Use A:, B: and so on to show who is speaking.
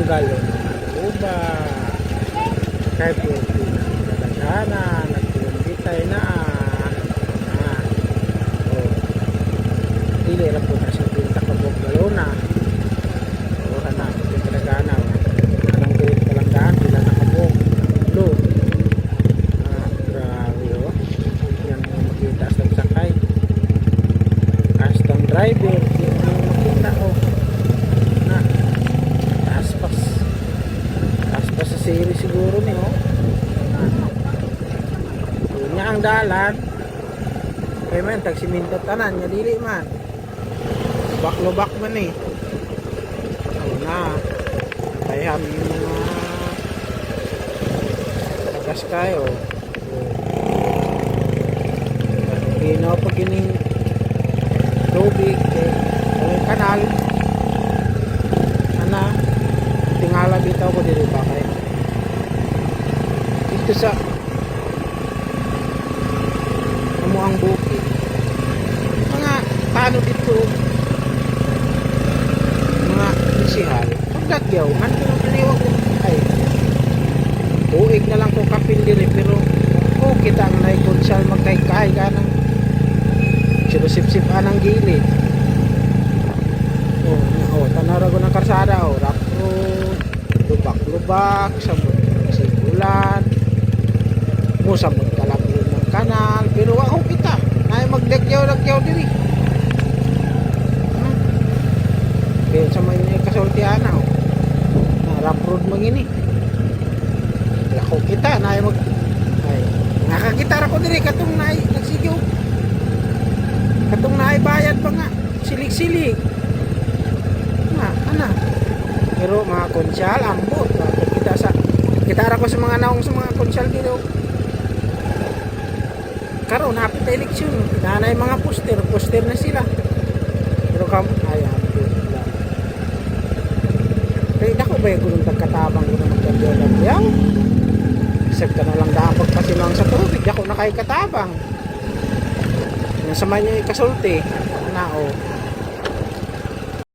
A: galon ng uba kahit yung pinagdadagana nagpumbitay na dili lang po na siya pinta kabog galon na hanap yung pinagdadagana anong grade palanggaan pila na kabog blue grabe yan yung makita sa sakay custom driver yung makita na aspas sa series siguro niyo niya ang dalan kaya man tag siminto tanan niya dili man lubak man na kaya yung mga tagas kayo ginaw pag ining tubig kanal tingala bitaw ko dito ba kayo dito sa ang bukid mga paano dito mga misihal pagdagyaw naniwag ay tuig na lang ko kapin diri pero kita ang naikonsal magkay-kay ka ng sip-sip anang gilid tanara ko ng karsada rock road lubak-lubak sabot sigulan mo sabot kalabot ng kanal pero ako kita ay magdagyaw diri kaya sa may kasultihan na rock road mangini ako kita na ay nakakita ko diri katong na nagsigyo katong na bayad pa nga silig-silig pero mga konsyal ambot kita ko sa mga naong sa mga konsyal dito karon hapit na eleksyon nanay mga poster na sila pero ay ambot lang kaya dako ba yung gulong tagkatabang gulong magkagyaw isag ka na lang dapat pasinang sa tubig ako na kay katabang nasa man yung kasulti